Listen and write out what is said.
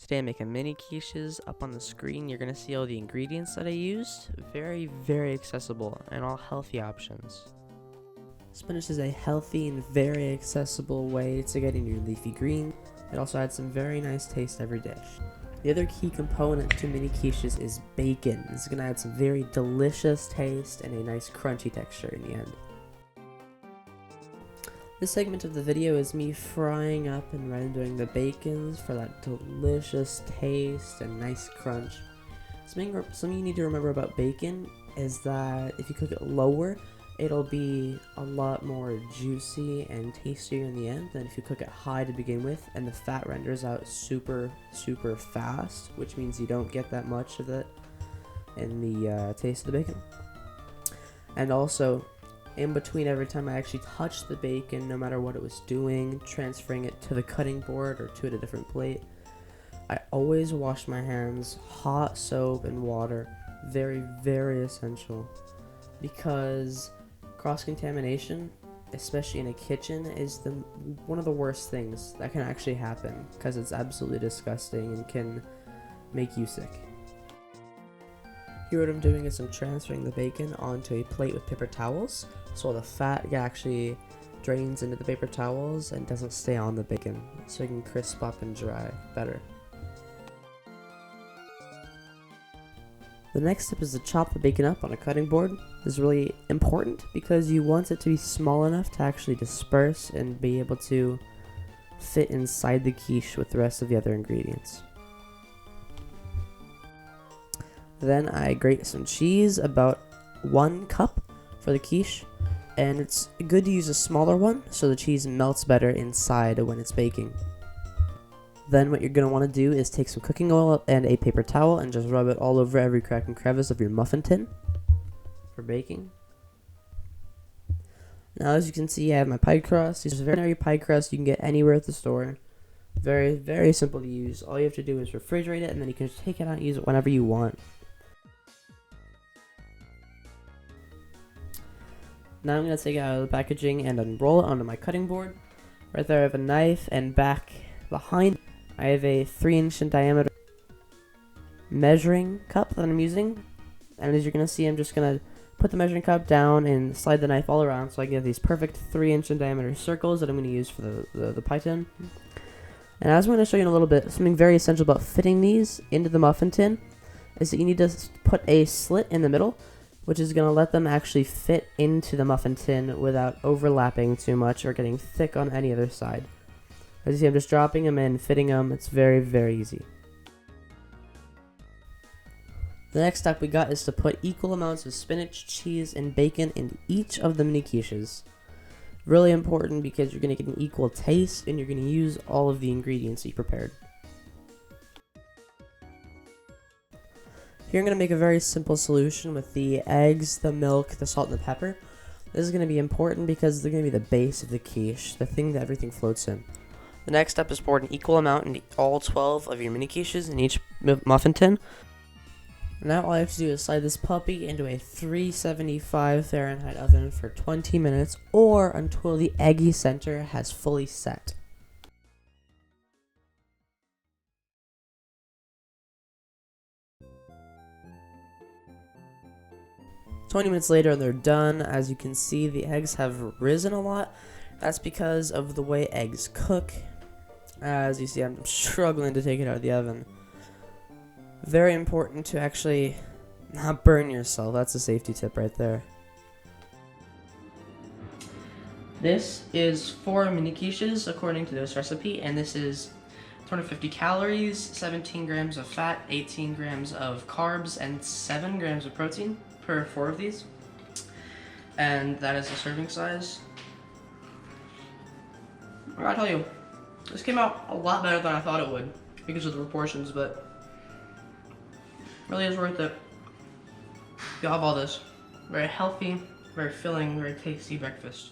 Today I'm making mini quiches. Up on the screen you're going to see all the ingredients that I used. Very accessible and all healthy options. Spinach is a healthy and very accessible way to get in your leafy green. It also adds some very nice taste to every dish. The other key component to mini quiches is bacon. This is going to add some very delicious taste and a nice crunchy texture in the end. This segment of the video is me frying up and rendering the bacons for that delicious taste and nice crunch. Something you need to remember about bacon is that if you cook it lower, it'll be a lot more juicy and tastier in the end than if you cook it high to begin with, and the fat renders out super fast, which means you don't get that much of it in the taste of the bacon. And also, in between every time I actually touched the bacon, no matter what it was doing, transferring it to the cutting board or to a different plate, I always wash my hands, hot soap and water, very essential, because cross-contamination, especially in a kitchen, is one of the worst things that can actually happen, because it's absolutely disgusting and can make you sick. Here what I'm doing is I'm transferring the bacon onto a plate with paper towels, so the fat actually drains into the paper towels and doesn't stay on the bacon, so it can crisp up and dry better. The next step is to chop the bacon up on a cutting board. This is really important because you want it to be small enough to actually disperse and be able to fit inside the quiche with the rest of the other ingredients. Then I grate some cheese, about 1 cup for the quiche, and it's good to use a smaller one so the cheese melts better inside when it's baking. Then what you're going to want to do is take some cooking oil and a paper towel and just rub it all over every crack and crevice of your muffin tin for baking. Now as you can see, I have my pie crust. This is a very ordinary pie crust you can get anywhere at the store. Very simple to use. All you have to do is refrigerate it, and then you can just take it out and use it whenever you want. Now I'm going to take it out of the packaging and unroll it onto my cutting board. Right there I have a knife, and back behind I have a 3-inch in diameter measuring cup that I'm using. And as you're going to see, I'm just going to put the measuring cup down and slide the knife all around so I get these perfect 3-inch in diameter circles that I'm going to use for the pie tin. And as I'm going to show you in a little bit, something very essential about fitting these into the muffin tin is that you need to put a slit in the middle, which is going to let them actually fit into the muffin tin without overlapping too much or getting thick on any other side. As you see, I'm just dropping them in, fitting them. It's very easy. The next step we got is to put equal amounts of spinach, cheese, and bacon in each of the mini quiches. Really important because you're going to get an equal taste and you're going to use all of the ingredients that you prepared. Here I'm going to make a very simple solution with the eggs, the milk, the salt, and the pepper. This is going to be important because they're going to be the base of the quiche, the thing that everything floats in. The next step is pour an equal amount in all 12 of your mini quiches in each muffin tin. Now all I have to do is slide this puppy into a 375 Fahrenheit oven for 20 minutes or until the eggy center has fully set. "20 minutes later and they're done. As you can see, the eggs have risen a lot. That's because of the way eggs cook. As you see, I'm struggling to take it out of the oven. Very important to actually not burn yourself. That's a safety tip right there. This is 4 mini quiches according to this recipe, and this is 250 calories, 17 grams of fat, 18 grams of carbs, and 7 grams of protein per 4 of these. And that is the serving size. I gotta tell you, this came out a lot better than I thought it would because of the proportions, but really is worth it. You have all this. Very healthy, very filling, very tasty breakfast.